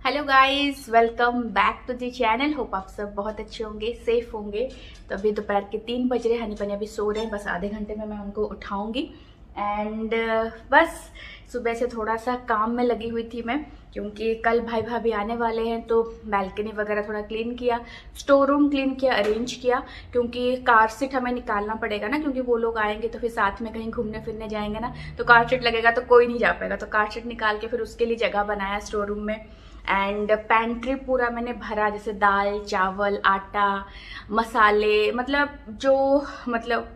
Hello guys, welcome back to the channel. Hope आप सब बहुत अच्छे होंगे, सेफ होंगे। तो अभी दोपहर के 3 बज रहे हैं। हनी पनी अभी सो रहे हैं, बस आधे घंटे में मैं उनको उठाऊंगी। एंड बस सुबह से थोड़ा सा काम में लगी हुई थी मैं, क्योंकि कल भाई भाभी आने वाले हैं। तो बैल्कनी वगैरह थोड़ा क्लीन किया, स्टोर रूम क्लीन किया, अरेंज किया, क्योंकि कार सीट हमें निकालना पड़ेगा ना, क्योंकि वो लोग आएंगे तो फिर साथ में कहीं घूमने फिरने जाएंगे ना, तो कार सीट लगेगा तो कोई नहीं जा पाएगा। तो कार सीट निकाल के फिर उसके लिए जगह बनाया स्टोर रूम में। एंड पैंट्री पूरा मैंने भरा, जैसे दाल चावल आटा मसाले, मतलब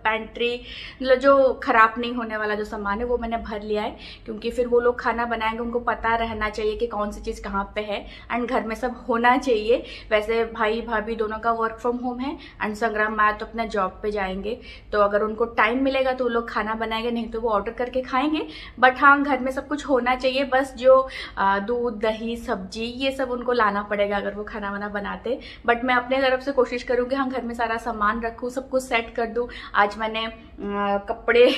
पैंट्री, मतलब जो खराब नहीं होने वाला जो सामान है वो मैंने भर लिया है, क्योंकि फिर वो लोग खाना बनाएंगे, उनको पता रहना चाहिए कि कौन सी चीज़ कहाँ पे है। एंड घर में सब होना चाहिए। वैसे भाई भाभी दोनों का वर्क फ्रॉम होम है, एंड संग्राम माँ तो अपना जॉब पे जाएंगे, तो अगर उनको टाइम मिलेगा तो वो लोग खाना बनाएंगे, नहीं तो वो ऑर्डर करके खाएंगे। बट हाँ, घर में सब कुछ होना चाहिए। बस जो दूध दही सब्जी ये सब उनको लाना पड़ेगा अगर वो खाना वाना बनाते। बट मैं अपने तरफ से कोशिश करूँगी हाँ, घर में सारा सामान रखूँ, सब कुछ सेट कर दूँ। आज मैंने कपड़े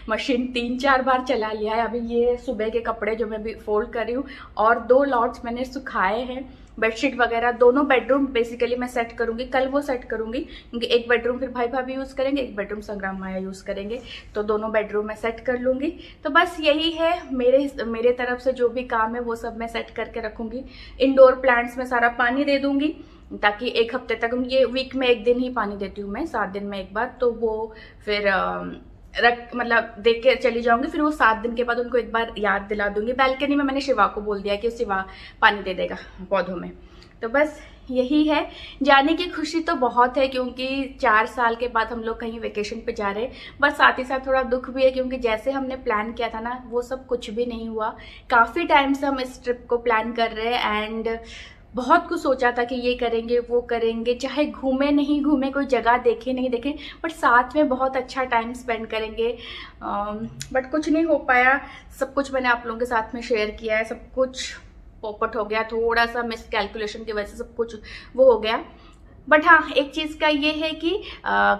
मशीन 3-4 बार चला लिया है। अभी ये सुबह के कपड़े जो मैं भी फोल्ड कर रही हूँ, और 2 लॉट्स मैंने सुखाए हैं। बेडशीट वगैरह दोनों बेडरूम बेसिकली मैं सेट करूंगी, कल वो सेट करूंगी, क्योंकि एक बेडरूम फिर भाई भाभी यूज़ करेंगे, एक बेडरूम संग्राम माया यूज़ करेंगे, तो दोनों बेडरूम मैं सेट कर लूँगी। तो बस यही है मेरे तरफ से जो भी काम है वो सब मैं सेट करके रखूँगी। इंडोर प्लांट्स में सारा पानी दे दूँगी, ताकि एक हफ्ते तक, ये वीक में 1 दिन ही पानी देती हूँ मैं, 7 दिन में एक बार, तो वो फिर मतलब देख के चली जाऊंगी। फिर वो 7 दिन के बाद उनको एक बार याद दिला दूंगी। बैल्कनी में मैंने शिवा को बोल दिया कि शिवा पानी दे देगा पौधों में। तो बस यही है। जाने की खुशी तो बहुत है, क्योंकि 4 साल के बाद हम लोग कहीं वेकेशन पे जा रहे हैं। बस साथ ही साथ थोड़ा दुख भी है, क्योंकि जैसे हमने प्लान किया था ना, वो सब कुछ भी नहीं हुआ। काफ़ी टाइम से हम इस ट्रिप को प्लान कर रहे हैं, एंड बहुत कुछ सोचा था कि ये करेंगे वो करेंगे, चाहे घूमे नहीं घूमे, कोई जगह देखे नहीं देखे, बट साथ में बहुत अच्छा टाइम स्पेंड करेंगे। बट कुछ नहीं हो पाया। सब कुछ मैंने आप लोगों के साथ में शेयर किया है, सब कुछ पोपट हो गया, थोड़ा सा मिस कैलकुलेशन की वजह से सब कुछ वो हो गया। बट हाँ, एक चीज़ का ये है कि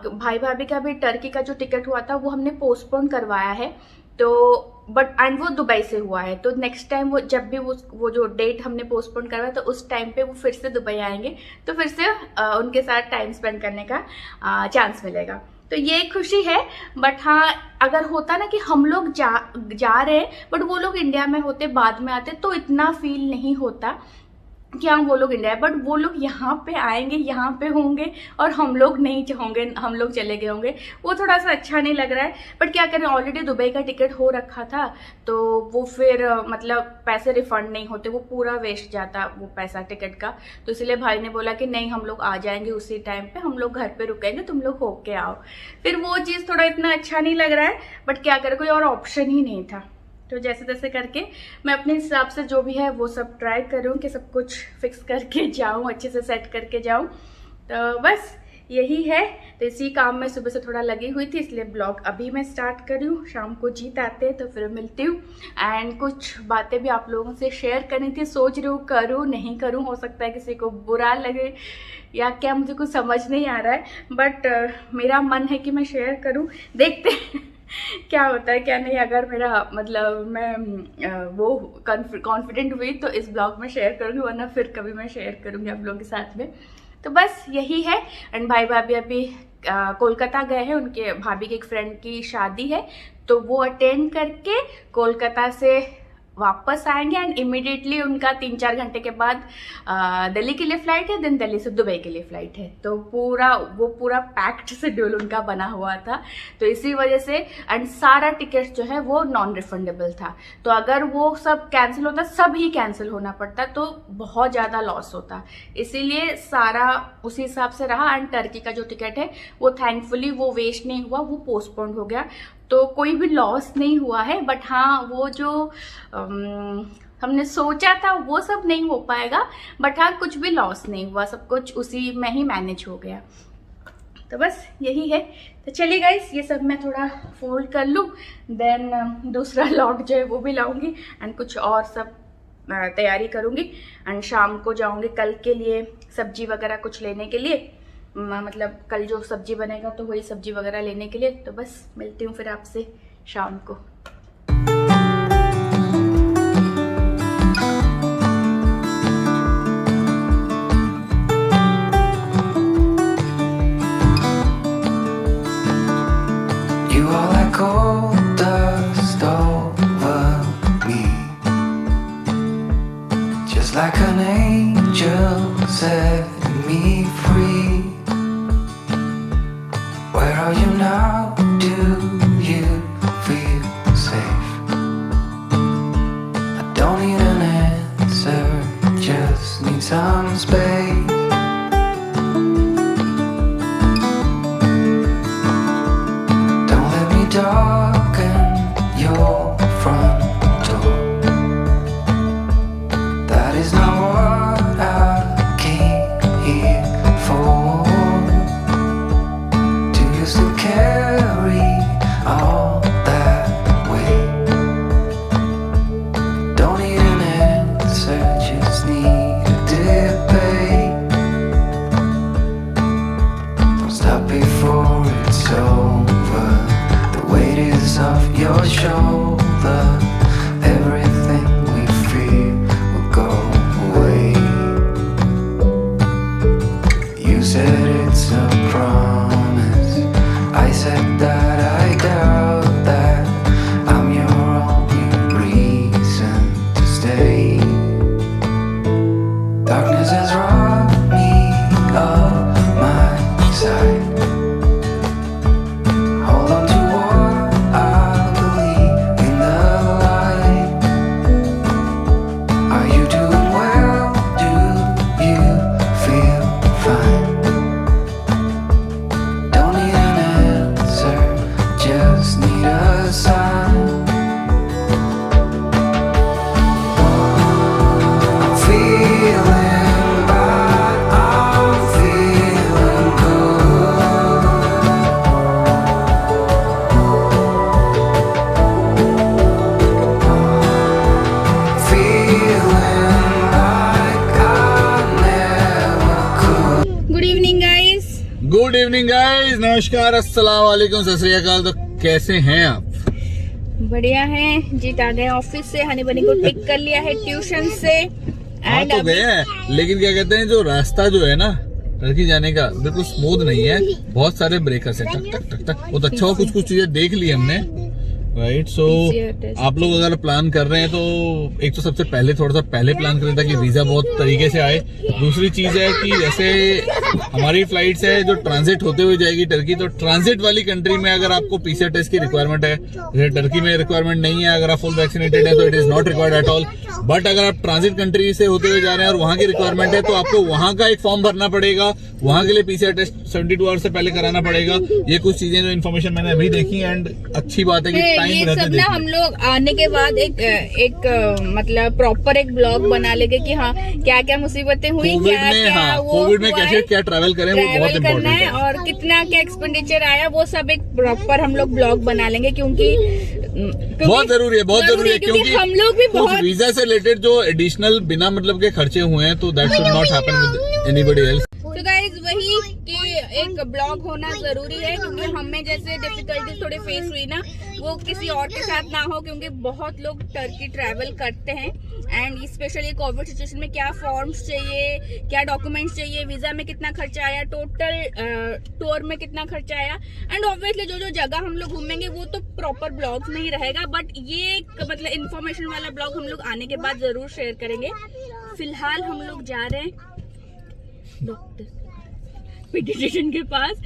भाई भाभी का भी टर्की का जो टिकट हुआ था वो हमने पोस्टपोन करवाया है। तो बट एंड वो दुबई से हुआ है, तो नेक्स्ट टाइम वो जब भी वो जो डेट हमने पोस्टपोन करवाया, तो उस टाइम पे वो फिर से दुबई आएंगे, तो फिर से उनके साथ टाइम स्पेंड करने का चांस मिलेगा। तो ये खुशी है। बट हाँ, अगर होता ना कि हम लोग जा रहे हैं, बट वो लोग इंडिया में होते, बाद में आते, तो इतना फील नहीं होता कि हाँ वो लोग इंडिया है। बट वो लोग यहाँ पे आएंगे, यहाँ पे होंगे, और हम लोग नहीं होंगे, हम लोग चले गए होंगे, वो थोड़ा सा अच्छा नहीं लग रहा है। बट क्या करें, ऑलरेडी दुबई का टिकट हो रखा था, तो वो फिर मतलब पैसे रिफंड नहीं होते, वो पूरा वेस्ट जाता वो पैसा टिकट का। तो इसलिए भाई ने बोला कि नहीं, हम लोग आ जाएंगे उसी टाइम पे, हम लोग घर पे रुकेंगे, तुम लोग होके आओ। फिर वो चीज़ थोड़ा इतना अच्छा नहीं लग रहा है। बट क्या करें, कोई और ऑप्शन ही नहीं था। तो जैसे तैसे करके मैं अपने हिसाब से जो भी है वो सब ट्राई करूँ कि सब कुछ फिक्स करके जाऊँ, अच्छे से सेट करके जाऊँ। तो बस यही है। तो इसी काम में सुबह से थोड़ा लगी हुई थी, इसलिए ब्लॉग अभी मैं स्टार्ट कर रही हूँ। शाम को जीत आते हैं तो फिर मिलती हूँ, एंड कुछ बातें भी आप लोगों से शेयर करनी थी। सोच रही हूँ करूँ नहीं करूँ, हो सकता है किसी को बुरा लगे या क्या, मुझे कुछ समझ नहीं आ रहा है। बट मेरा मन है कि मैं शेयर करूँ, देखते हैं क्या होता है क्या नहीं। अगर मेरा मतलब मैं वो कॉन्फिडेंट हुई तो इस ब्लॉग में शेयर करूँगी, वरना फिर कभी मैं शेयर करूँगी आप लोगों के साथ में। तो बस यही है। एंड भाई भाभी अभी कोलकाता गए हैं, उनके भाभी के एक फ्रेंड की शादी है, तो वो अटेंड करके कोलकाता से वापस आएंगे। एंड इमिडिएटली उनका 3-4 घंटे के बाद दिल्ली के लिए फ़्लाइट है, देन दिल्ली से दुबई के लिए फ़्लाइट है। तो पूरा पैक्ड शेड्यूल उनका बना हुआ था, तो इसी वजह से। एंड सारा टिकट जो है वो नॉन रिफंडेबल था, तो अगर वो सब कैंसिल होता, सब ही कैंसिल होना पड़ता, तो बहुत ज़्यादा लॉस होता। इसीलिए सारा उसी हिसाब से रहा। एंड टर्की का जो टिकट है वो थैंकफुली वो वेस्ट नहीं हुआ, वो पोस्टपोन्ड हो गया, तो कोई भी लॉस नहीं हुआ है। बट हाँ, वो जो हमने सोचा था वो सब नहीं हो पाएगा। बट हाँ, कुछ भी लॉस नहीं हुआ, सब कुछ उसी में ही मैनेज हो गया। तो बस यही है। तो चलिए गाइस, ये सब मैं थोड़ा फोल्ड कर लूँ, देन दूसरा लॉट जो है वो भी लाऊंगी, एंड कुछ और सब तैयारी करूँगी। एंड शाम को जाऊँगी कल के लिए सब्जी वगैरह कुछ लेने के लिए, मतलब कल जो सब्जी बनेगा तो वही सब्जी वगैरह लेने के लिए। तो बस मिलती हूँ फिर आपसे शाम को। just like an angel set me free. Where are you now? Do you feel safe? I don't need an answer, just need some space. Don't let me darken your front door. That is not what I came here for. Do you still carry all that weight? Don't need an answer, just need a debate. Don't stop before it's over. The weight is off your shoulder. Everything we fear will go away. You said it's a promise. I said that I doubt that. I'm your only reason to stay. Darkness has robbed me of my sight. Hold on to what I believe in the light. Are you doing well? Do you feel fine? Don't need an answer, just need a sign. I'm feeling bad, I'm feeling good. Feeling like I never could. Good evening guys. Good evening guys, नमस्कार, अस्सलाम वालेकुम, सत श्री अकाल। तो कैसे हैं आप? बढ़िया है। जीत आ गए ऑफिस से, हनी बनी को पिक कर लिया है ट्यूशन से। हाँ एंड तो गए हैं, लेकिन क्या कहते हैं, जो रास्ता जो है ना टर्की जाने का बिल्कुल स्मूथ नहीं है। बहुत सारे ब्रेकर्स हैं, टक टक टक टक। बहुत अच्छा हो, कुछ कुछ चीजें देख ली हमने, राइट। सो आप लोग अगर प्लान कर रहे हैं तो एक तो सबसे पहले थोड़ा सा पहले प्लान करें ताकि वीजा बहुत तरीके से आए। दूसरी चीज है कि जैसे हमारी फ्लाइट्स है जो ट्रांजिट होते हुए जाएगी टर्की, तो ट्रांजिट वाली कंट्री में अगर आपको पीसीआर टेस्ट की रिक्वायरमेंट है, जैसे टर्की में रिक्वायरमेंट नहीं है, अगर आप फुल वैक्सीनेटेड है तो it is not required at all. But अगर आप ट्रांजिट कंट्री से होते हुए जा रहे हैं और वहां की रिक्वायरमेंट है तो आपको वहां का एक फॉर्म भरना पड़ेगा, वहां के लिए पीसीआर टेस्ट 72 आवर्स से पहले कराना पड़ेगा। ये कुछ चीजें जो इन्फॉर्मेशन मैंने अभी देखी, एंड अच्छी बात है कि टाइम रहते ना हम लोग आने के बाद एक मतलब प्रॉपर एक ब्लॉग बना लेंगे कि हाँ क्या क्या मुसीबतें हुई, कोविड में। हाँ, कोविड में कैसे क्या ट्रैवल करें, वो बहुत इम्पोर्टेंट है। और कितना क्या एक्सपेंडिचर आया, वो सब एक प्रॉपर हम लोग ब्लॉग बना लेंगे, क्योंकि बहुत जरूरी है, बहुत जरूरी है, क्योंकि हम लोग भी बहुत वीजा से रिलेटेड जो एडिशनल बिना मतलब के खर्चे हुए हैं तो that should not happen with anybody else. तो गाइस वही कि एक ब्लॉग होना जरूरी है, क्योंकि हमें जैसे डिफिकल्टीज थोड़े फेस हुई ना, वो किसी और के साथ ना हो, क्योंकि बहुत लोग टर्की ट्रैवल करते हैं। एंड स्पेशली कोविड सिचुएशन में क्या फॉर्म्स चाहिए, क्या डॉक्यूमेंट्स चाहिए, वीजा में कितना खर्चा आया, टोटल टूर में कितना खर्चा आया। एंड ऑब्वियसली जो जो जगह हम लोग घूमेंगे वो तो प्रॉपर ब्लॉग में ही रहेगा, बट ये एक मतलब इन्फॉर्मेशन वाला ब्लॉग हम लोग आने के बाद जरूर शेयर करेंगे। फिलहाल हम लोग जा रहे हैं डॉक्टर पीडियाट्रिशियन के पास,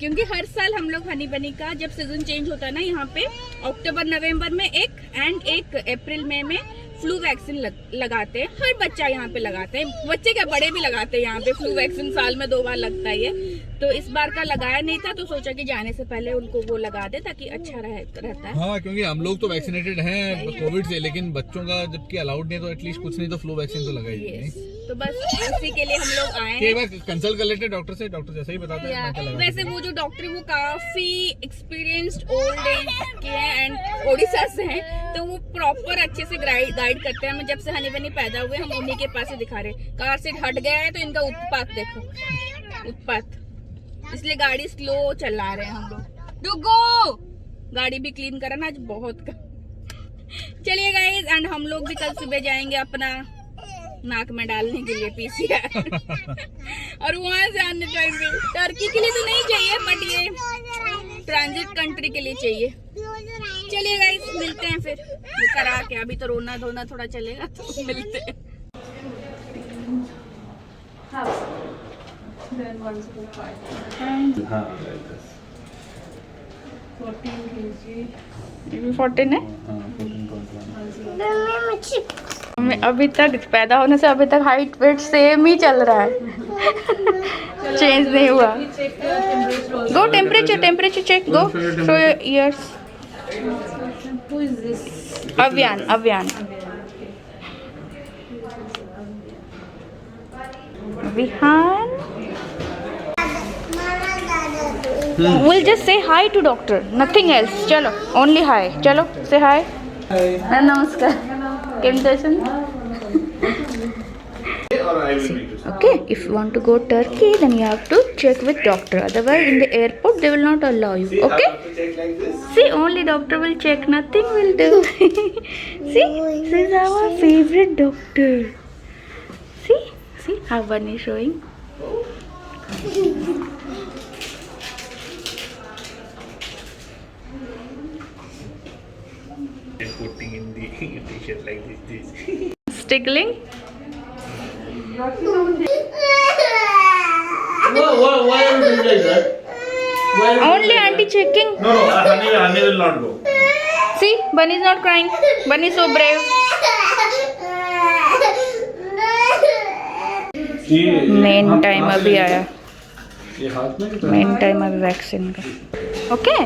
क्योंकि हर साल हम लोग हनी बनी का जब सीजन चेंज होता है ना, यहाँ पे अक्टूबर नवंबर में एक एंड एक अप्रैल मई में फ्लू वैक्सीन लगाते हैं। हर बच्चा यहाँ पे लगाते हैं, बच्चे क्या बड़े भी लगाते हैं यहाँ पे फ्लू वैक्सीन, साल में 2 बार लगता ही है। तो इस बार का लगाया नहीं था, तो सोचा कि जाने से पहले उनको वो लगा दे ताकि अच्छा रहता है। हाँ, क्योंकि हम लोग तो वैक्सीनेटेड हैं कोविड से, लेकिन बच्चों का जबकि अलाउड नहीं है तो एटलीस्ट कुछ नहीं तो फ्लू वैक्सीन तो लगाई। तो बस उसी के लिए हम लोग आए हैं। एक बार कंसल्ट कर लेते डॉक्टर से, डॉक्टर जैसे ही बताते हैं। वैसे वो जो डॉक्टर है वो काफी एक्सपीरियंस्ड ओल्ड एज के हैं एंड ओडिशा से हैं, तो वो प्रॉपर अच्छे से गाइड करते हैं। हमें जब से हनी बनी पैदा हुए हम उन्हीं के पास ही दिखा रहे। कार से हट गया है तो इनका उत्पात देखो, उत्पात, इसलिए गाड़ी स्लो चला रहे हैं हम लोग। डुगो गाड़ी भी क्लीन करा ना आज बहुत का। चलिए गाइस, एंड हम लोग भी कल सुबह जाएंगे अपना नाक में डालने के लिए पीसीआर और वहां से आने टाइम पे टर्की के लिए तो नहीं चाहिए, बट ये ट्रांजिट कंट्री के लिए चाहिए। चलिए गाइस, मिलते हैं फिर वो करा के। अभी तो रोना धोना थोड़ा चलेगा, तो मिलते हैं। Then 105. And हाँ like this. 14 kg. ये भी 14 है। हाँ 14.1. मैं अभी तक पैदा होने से अभी तक हाइट वेट सेम ही चल रहा है। चेंज नहीं हुआ। Check your temperature also. Go temperature check go show your ears. Who is this? Avyaan Vihaan will just say hi to doctor nothing else चलो ओनली हाई चलो से हाई नमस्कार केमते अछन Or I will make it. okay if you want to go Turkey then you have to check with doctor otherwise in the airport they will not allow you okay Check like this. see only doctor will check nothing will do see this is our favorite doctor see how one is showing And putting in the t-shirt like this. tickling Why are you doing like that? Why are you only doing like auntie that? checking No, honey will not go. see Bunny is not crying Bunny is so brave main time अभी आया ये हाथ में main time अभी वैक्सीन का okay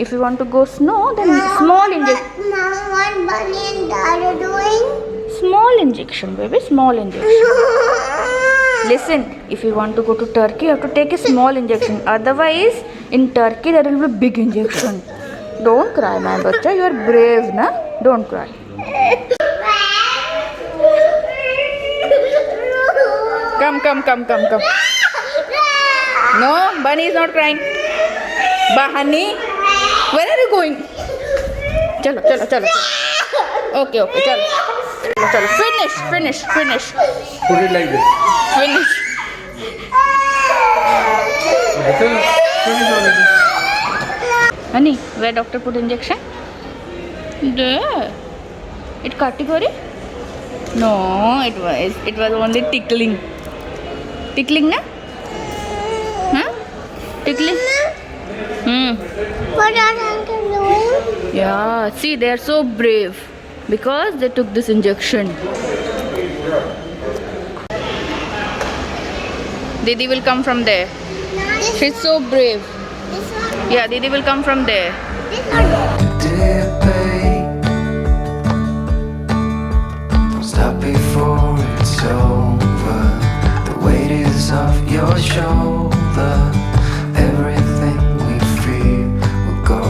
if you want to go snow then small injection What Bunny and Dad are doing? small injection baby small injection listen if you want to go to Turkey you have to take a small injection otherwise in Turkey there will be big injection don't cry my bacha you are brave na don't cry come no Bunny is not crying Bahani where are you going chalo okay chalo finish Put it like this. finish Finish already. honey where doctor put injection there it category no it was only tickling na huh tickling What are Uncle doing? yeah see they are so brave because they took this injection Didi will come from there she's so brave This one. yeah Didi will come from there This one. debate. Don't stop before it's over. The weight is off your shoulder. Everything we feel will go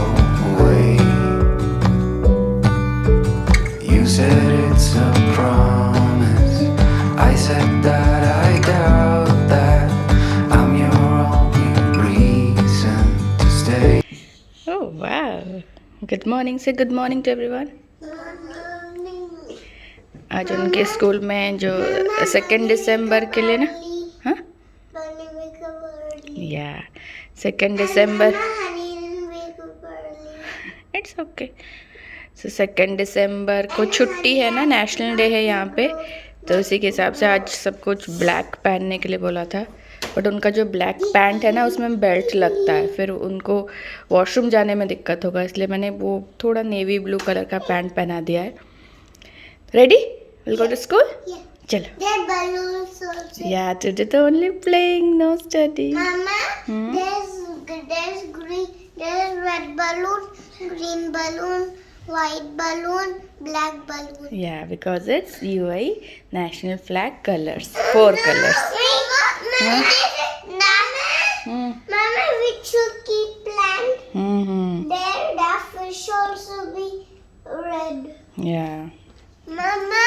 away. You said it's a promise. I said that I doubt that. I'm your only reason to stay. oh wow good morning say good morning to everyone आज उनके school में जो 2 दिसंबर के लिए ना हाँ Bunny wake up early. या 2 दिसंबर Honey didn't wake up early. It's okay so 2 दिसंबर को छुट्टी है ना नेशनल डे है यहाँ पे तो उसी के हिसाब से आज सब कुछ ब्लैक पहनने के लिए बोला था बट उनका जो ब्लैक पैंट है ना उसमें बेल्ट लगता है फिर उनको वॉशरूम जाने में दिक्कत होगा इसलिए मैंने वो थोड़ा नेवी ब्लू कलर का पैंट पहना दिया है ready will go to school Yeah. चलो There are balloons also. या टुडे तो only playing no study Mama, there's green, there's red balloon, green balloon, white balloon, black balloon. या because it's UAE national flag colours 4 colours Mama, we should keep plant. There, that fish also be red. या Mama,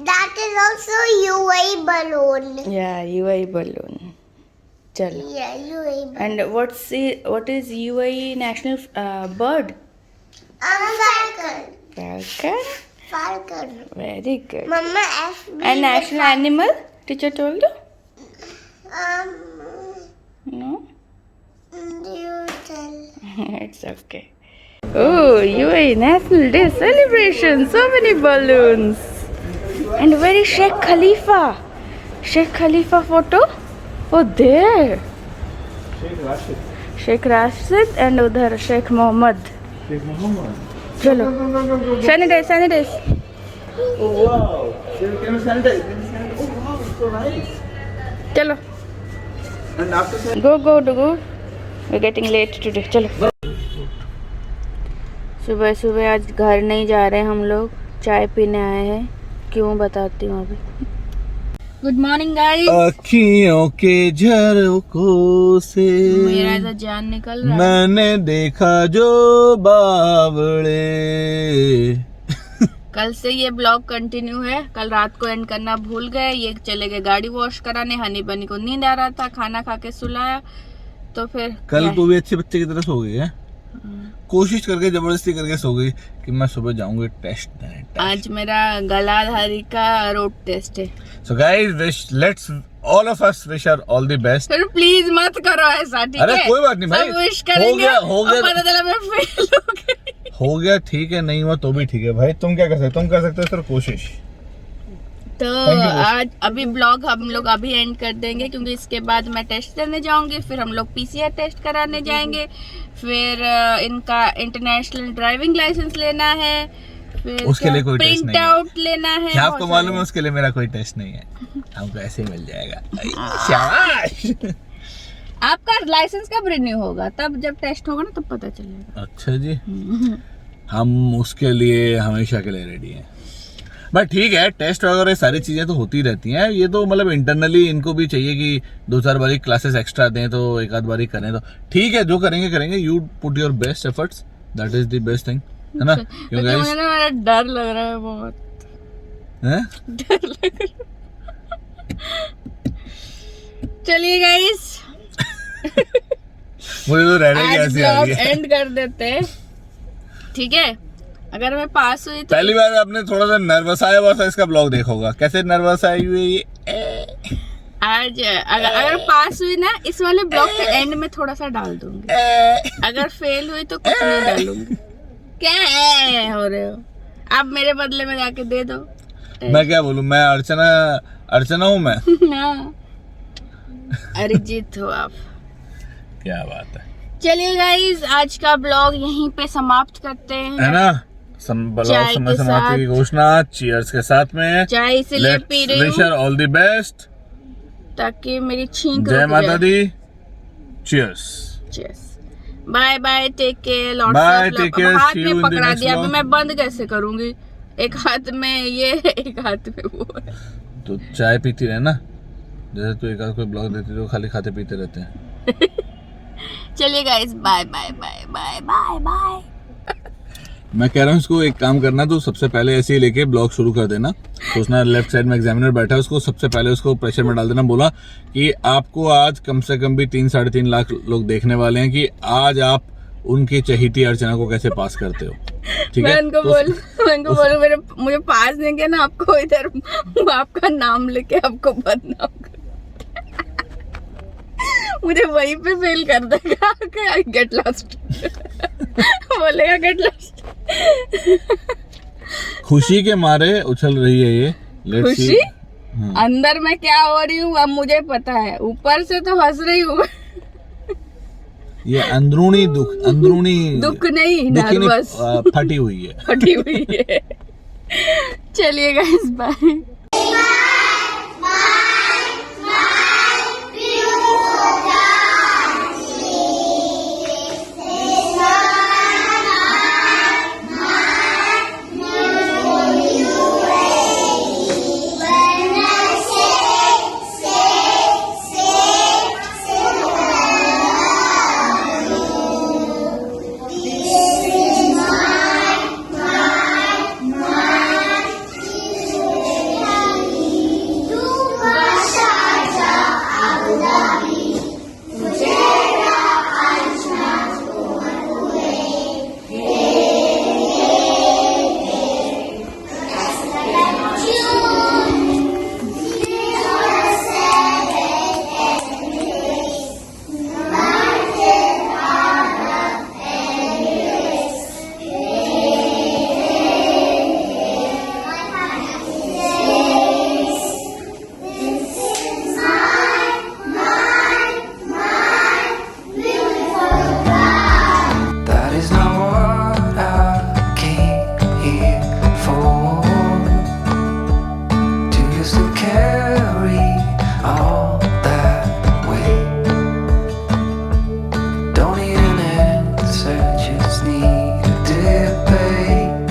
that is also UAE balloon. या UAE balloon चलो Yeah, UAE balloon. and what is UAE national bird Falcon. falcon Falcon. very good Mama, FB. and national animal teacher told you no You tell. it's okay oh UAE national day celebration so many balloons and very Sheikh Khalifa Sheikh Khalifa photo, oh there Sheikh Rashid and उधर Sheikh Mohammed. चलो sanitize sanitize. चलो go go डुगू, we getting late today. चलो सुबह सुबह आज घर नहीं जा रहे हम लोग, चाय पीने आए हैं। क्यों बताती हूँ अभी। Good morning guys. अखियों के झरोकों से मेरा तो जान निकल रहा है। मैंने देखा जो बावड़े। कल से ये ब्लॉग कंटिन्यू है। कल रात को एंड करना भूल गए, ये चले गए गाड़ी वॉश कराने। हनी बनी को नींद आ रहा था, खाना खा के सुलाया, तो फिर कल तो भी अच्छे बच्चे की तरह सो गई है। कोशिश करके जबरदस्ती करके सो गई कि मैं सुबह जाऊंगी टेस्ट देने। आज मेरा गलाधारी का रोड टेस्ट है। So guys let's all of us wish our all the best. फिर प्लीज मत करो ऐसा, ठीक है? अरे कोई बात नहीं भाई, सब विश करेंगे हो गया और पता चला मैं फेल हो गई। हो गया ठीक है, नहीं हुआ तो भी ठीक है भाई। तुम क्या कर सकते हो? तुम कर सकते हो सिर्फ कोशिश। तो आज अभी ब्लॉग हम लोग अभी एंड कर देंगे, क्योंकि इसके बाद मैं टेस्ट देने जाऊंगी। फिर हम लोग पीसीआर टेस्ट कराने जाएंगे, फिर इनका इंटरनेशनल ड्राइविंग लाइसेंस लेना है, फिर उसके लिए कोई टेस्ट प्रिंट नहीं आउट लेना है। क्या आपको मालूम है उसके लिए मेरा कोई टेस्ट नहीं है, हमको ऐसे ही मिल जाएगा। शाबाश। आपका लाइसेंस कब रिन्यू होगा? तब जब टेस्ट होगा ना तब पता चलेगा। अच्छा जी, हम उसके लिए हमेशा के लिए रेडी हैं। बट ठीक है, टेस्ट वगैरह सारी चीजें तो होती रहती हैं। ये तो मतलब इंटरनली इनको भी चाहिए कि 2-4 बारी क्लासेस एक्स्ट्रा दें, तो एक आध बारी करें तो ठीक है। जो करेंगे करेंगे। You put your best efforts, that is the best thing, है ना? मुझे ना मेरा डर लग रहा है बहुत, हैं? डर लग रहा है। चलिए गाइस, मुझे तो रहने की आज ऐसी आ ब्लॉग रही है। एंड कर देते हैं, ठीक है? अगर मैं पास हुई तो पहली बार आपने थोड़ा सा नर्वस आया हुआ था, इसका ब्लॉग देखा होगा कैसे नर्वस आई हुई है ये। आज अगर पास हुई ना, इस वाले ब्लॉग के एंड में थोड़ा सा डाल दूंगी। अगर फेल हुई तो कुछ नहीं डालूंगी। क्या हो रहे हो आप? मेरे बदले में जाके दे दो। मैं क्या बोलूं? मैं अर्चना हूँ मैं। ना अरिजीत हो आप। क्या बात है। चलिए गाइस, आज का ब्लॉग यहीं पे समाप्त करते हैं, है ना? ब्लॉग समय समाप्ति की घोषणा चीयर्स के साथ में। चाय इसलिए पी रही विश हूँ ऑल द बेस्ट, ताकि मेरी छींक जय रुक माता जाए। दी। Cheers. Bye bye, take care, lots Bye, of take love. care, हाथ see you में in the पकड़ा next दिया, अभी vlog. मैं बंद कैसे करूंगी? एक हाथ में ये, एक हाथ में वो है। तो चाय पीती रहे ना, जैसे तू एक आध कोई ब्लॉग देती तो खाली खाते पीते रहते हैं। चलिए guys, bye bye bye bye bye bye. मैं कह रहा हूँ इसको एक काम करना, तो सबसे पहले ऐसे ही लेके ब्लॉग शुरू कर देना। सोचना लेफ्ट साइड में एग्जामिनर बैठा है, उसको सबसे पहले उसको प्रेशर में डाल देना। बोला कि आपको आज कम से कम भी 3-3.5 लाख लोग देखने वाले हैं कि आज आप उनकी चहेती अर्चना को कैसे पास करते हो। ठीक है? मैं उनको बोलूं मुझे पास देंगे ना, आपको इधर आपका नाम लेके आपको बदनाम कर मुझे वहीं पे फेल कर देगा। गेट लॉस्ट बोलेगा गेट लॉस्ट। खुशी के मारे उछल रही है ये। Let's see. खुशी अंदर में क्या हो रही हूँ अब मुझे पता है, ऊपर से तो हंस रही हूँ। ये अंदरूनी दुख नहीं, नर्वस फटी हुई है। फटी हुई है। चलिए गाइस, बाय।